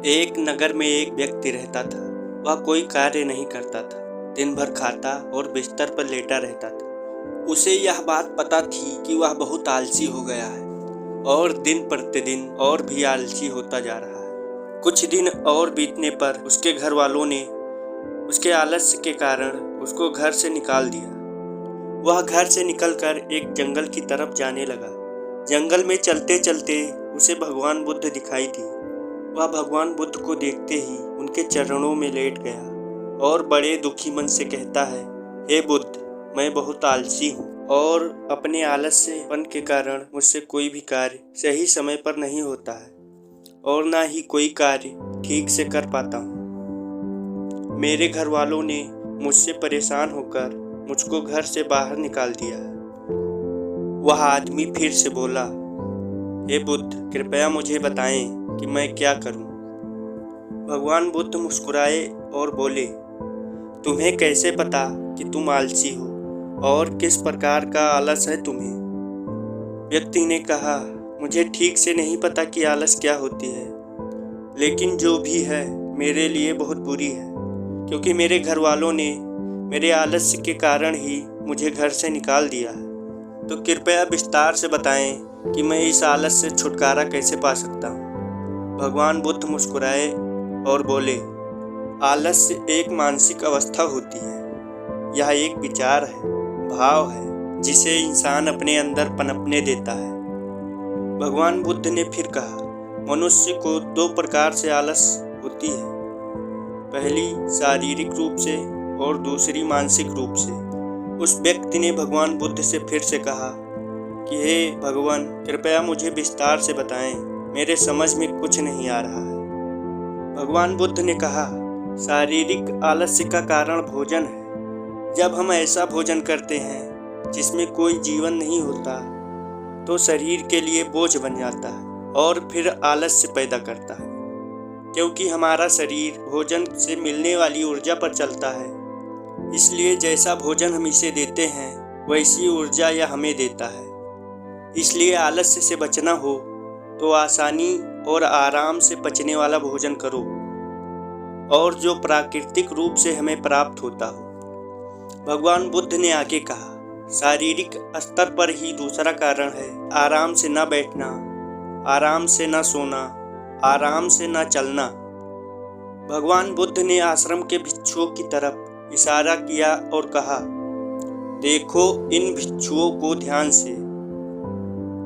एक नगर में एक व्यक्ति रहता था। वह कोई कार्य नहीं करता था, दिन भर खाता और बिस्तर पर लेटा रहता था। उसे यह बात पता थी कि वह बहुत आलसी हो गया है और दिन प्रतिदिन और भी आलसी होता जा रहा है। कुछ दिन और बीतने पर उसके घर वालों ने उसके आलस्य के कारण उसको घर से निकाल दिया। वह घर से निकलकर एक जंगल की तरफ जाने लगा। जंगल में चलते चलते उसे भगवान बुद्ध दिखाई दी। वह भगवान बुद्ध को देखते ही उनके चरणों में लेट गया और बड़े दुखी मन से कहता है, हे बुद्ध, मैं बहुत आलसी हूँ और अपने आलस्यपन के कारण मुझसे कोई भी कार्य सही समय पर नहीं होता है और ना ही कोई कार्य ठीक से कर पाता हूँ। मेरे घर वालों ने मुझसे परेशान होकर मुझको घर से बाहर निकाल दिया है। वह आदमी फिर से बोला, हे बुद्ध, कृपया मुझे बताएं कि मैं क्या करूं। भगवान बुद्ध मुस्कुराए और बोले, तुम्हें कैसे पता कि तुम आलसी हो और किस प्रकार का आलस है तुम्हें? व्यक्ति ने कहा, मुझे ठीक से नहीं पता कि आलस क्या होती है, लेकिन जो भी है मेरे लिए बहुत बुरी है, क्योंकि मेरे घर वालों ने मेरे आलस्य के कारण ही मुझे घर से निकाल दिया है। तो कृपया विस्तार से बताएं कि मैं इस आलस से छुटकारा कैसे पा सकता हूँ। भगवान बुद्ध मुस्कुराए और बोले, आलस्य एक मानसिक अवस्था होती है। यह एक विचार है, भाव है, जिसे इंसान अपने अंदर पनपने देता है। भगवान बुद्ध ने फिर कहा, मनुष्य को दो प्रकार से आलस होती है, पहली शारीरिक रूप से और दूसरी मानसिक रूप से। उस व्यक्ति ने भगवान बुद्ध से फिर से कहा कि हे भगवान, कृपया मुझे विस्तार से बताएं, मेरे समझ में कुछ नहीं आ रहा है। भगवान बुद्ध ने कहा, शारीरिक आलस्य का कारण भोजन है। जब हम ऐसा भोजन करते हैं जिसमें कोई जीवन नहीं होता, तो शरीर के लिए बोझ बन जाता है और फिर आलस्य पैदा करता है, क्योंकि हमारा शरीर भोजन से मिलने वाली ऊर्जा पर चलता है। इसलिए जैसा भोजन हम इसे देते हैं, वैसी ऊर्जा यह हमें देता है। इसलिए आलस्य से बचना हो तो आसानी और आराम से पचने वाला भोजन करो और जो प्राकृतिक रूप से हमें प्राप्त होता हो। भगवान बुद्ध ने आगे कहा, शारीरिक स्तर पर ही दूसरा कारण है आराम से न बैठना, आराम से न सोना, आराम से न चलना। भगवान बुद्ध ने आश्रम के भिक्षुओं की तरफ इशारा किया और कहा, देखो इन भिक्षुओं को ध्यान से।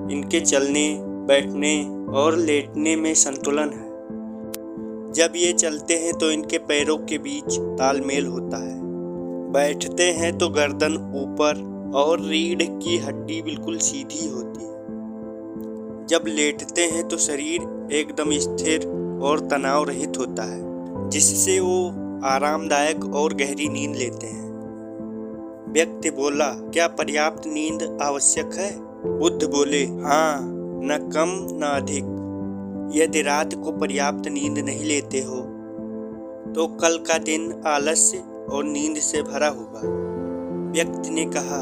इनके चलने, बैठने और लेटने में संतुलन है। जब ये चलते हैं तो इनके पैरों के बीच तालमेल होता है। बैठते हैं तो गर्दन ऊपर और रीढ़ की हड्डी बिल्कुल सीधी होती है। जब लेटते हैं तो शरीर एकदम स्थिर और तनाव रहित होता है, जिससे वो आरामदायक और गहरी नींद लेते हैं। व्यक्ति बोला, क्या पर्याप्त नींद आवश्यक है? बुद्ध बोले, हाँ, न कम न अधिक। यदि रात को पर्याप्त नींद नहीं लेते हो तो कल का दिन आलस्य और नींद से भरा होगा। व्यक्ति ने कहा,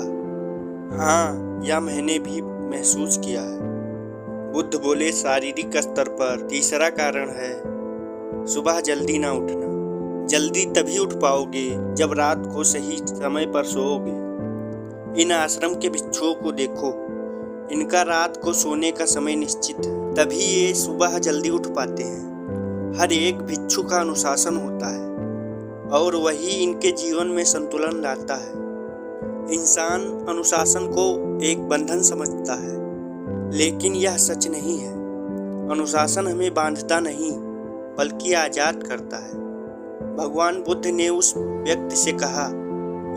हाँ, यह मैंने भी महसूस किया है। बुद्ध बोले, शारीरिक स्तर पर तीसरा कारण है सुबह जल्दी ना उठना। जल्दी तभी उठ पाओगे जब रात को सही समय पर सोओगे। इन आश्रम के भिक्षुओं को देखो, इनका रात को सोने का समय निश्चित है, तभी ये सुबह जल्दी उठ पाते हैं। हर एक भिक्षु का अनुशासन होता है और वही इनके जीवन में संतुलन लाता है। इंसान अनुशासन को एक बंधन समझता है, लेकिन यह सच नहीं है। अनुशासन हमें बांधता नहीं, बल्कि आज़ाद करता है। भगवान बुद्ध ने उस व्यक्ति से कहा,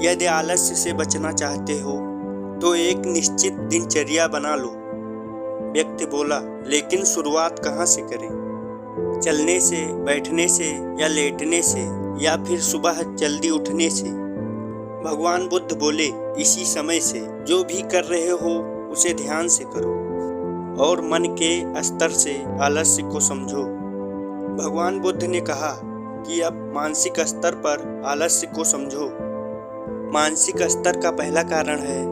यदि आलस्य से बचना चाहते हो तो एक निश्चित दिनचर्या बना लो। व्यक्ति बोला, लेकिन शुरुआत कहाँ से करें? चलने से, बैठने से या लेटने से या फिर सुबह जल्दी उठने से? भगवान बुद्ध बोले, इसी समय से। जो भी कर रहे हो उसे ध्यान से करो और मन के स्तर से आलस्य को समझो। भगवान बुद्ध ने कहा कि अब मानसिक स्तर पर आलस्य को समझो। मानसिक स्तर का पहला कारण है,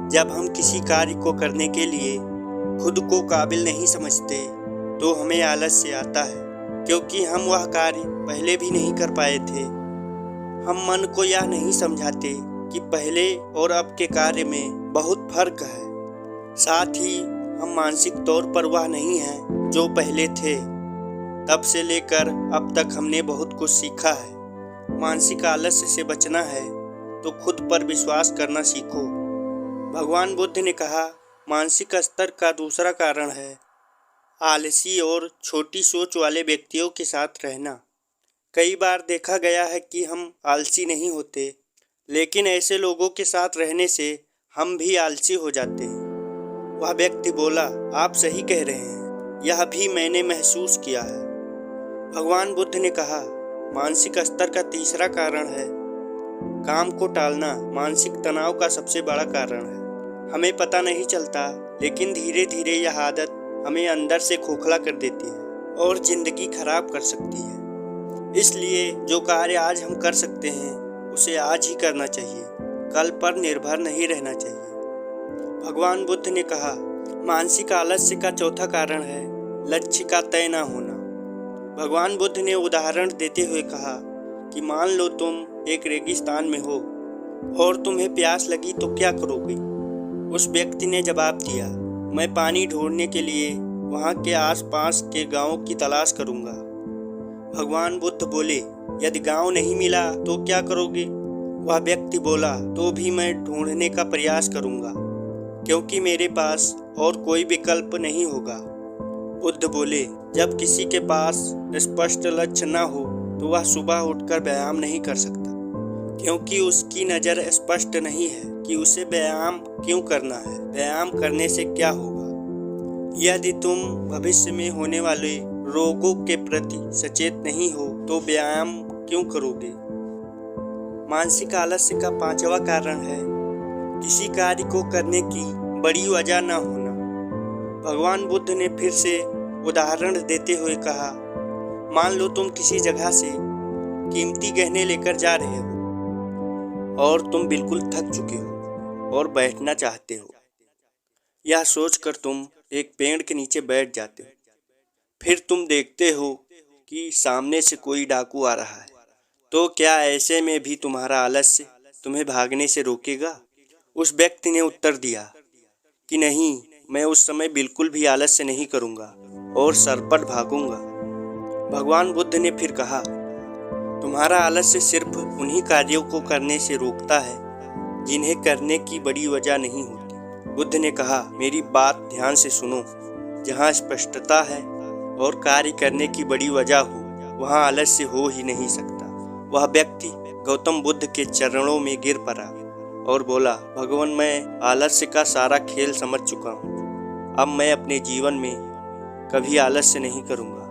जब हम किसी कार्य को करने के लिए खुद को काबिल नहीं समझते तो हमें आलस्य आता है। क्योंकि हम वह कार्य पहले भी नहीं कर पाए थे। हम मन को यह नहीं समझाते कि पहले और अब के कार्य में बहुत फर्क है। साथ ही हम मानसिक तौर पर वह नहीं हैं जो पहले थे। तब से लेकर अब तक हमने बहुत कुछ सीखा है। मानसिक आलस्य से बचना है तो खुद पर विश्वास करना सीखो। भगवान बुद्ध ने कहा, मानसिक स्तर का दूसरा कारण है आलसी और छोटी सोच वाले व्यक्तियों के साथ रहना। कई बार देखा गया है कि हम आलसी नहीं होते, लेकिन ऐसे लोगों के साथ रहने से हम भी आलसी हो जाते हैं। वह व्यक्ति बोला, आप सही कह रहे हैं, यह भी मैंने महसूस किया है। भगवान बुद्ध ने कहा, मानसिक स्तर का तीसरा कारण है काम को टालना। मानसिक तनाव का सबसे बड़ा कारण है। हमें पता नहीं चलता, लेकिन धीरे धीरे यह आदत हमें अंदर से खोखला कर देती है और जिंदगी खराब कर सकती है। इसलिए जो कार्य आज हम कर सकते हैं उसे आज ही करना चाहिए, कल पर निर्भर नहीं रहना चाहिए। भगवान बुद्ध ने कहा, मानसिक आलस्य का चौथा कारण है लक्ष्य का तय न होना। भगवान बुद्ध ने उदाहरण देते हुए कहा कि मान लो तुम एक रेगिस्तान में हो और तुम्हें प्यास लगी तो क्या करोगे? उस व्यक्ति ने जवाब दिया, मैं पानी ढूंढने के लिए वहाँ के आसपास के गांव की तलाश करूँगा। भगवान बुद्ध बोले, यदि गांव नहीं मिला तो क्या करोगे? वह व्यक्ति बोला, तो भी मैं ढूंढने का प्रयास करूँगा, क्योंकि मेरे पास और कोई विकल्प नहीं होगा। बुद्ध बोले, जब किसी के पास स्पष्ट लक्ष्य न हो तो वह सुबह उठकर व्यायाम नहीं कर सकता, क्योंकि उसकी नज़र स्पष्ट नहीं है कि उसे व्यायाम क्यों करना है, व्यायाम करने से क्या होगा। यदि तुम भविष्य में होने वाले रोगों के प्रति सचेत नहीं हो तो व्यायाम क्यों करोगे? मानसिक आलस्य का पांचवा कारण है किसी कार्य को करने की बड़ी वजह न होना। भगवान बुद्ध ने फिर से उदाहरण देते हुए कहा, मान लो तुम किसी जगह से कीमती गहने लेकर जा रहे हो और तुम बिल्कुल थक चुके हो और बैठना चाहते हो। यह सोचकर तुम एक पेड़ के नीचे बैठ जाते हो। फिर तुम देखते हो कि सामने से कोई डाकू आ रहा है, तो क्या ऐसे में भी तुम्हारा आलस्य तुम्हें भागने से रोकेगा? उस व्यक्ति ने उत्तर दिया कि नहीं, मैं उस समय बिल्कुल भी आलस्य नहीं करूँगा और सरपट भागूंगा। भगवान बुद्ध ने फिर कहा, तुम्हारा आलस्य सिर्फ उन्हीं कार्यों को करने से रोकता है जिन्हें करने की बड़ी वजह नहीं होती। बुद्ध ने कहा, मेरी बात ध्यान से सुनो, जहाँ स्पष्टता है और कार्य करने की बड़ी वजह हो वहाँ आलस्य हो ही नहीं सकता। वह व्यक्ति गौतम बुद्ध के चरणों में गिर पड़ा और बोला, भगवान, मैं आलस्य का सारा खेल समझ चुका हूँ। अब मैं अपने जीवन में कभी आलस्य नहीं करूँगा।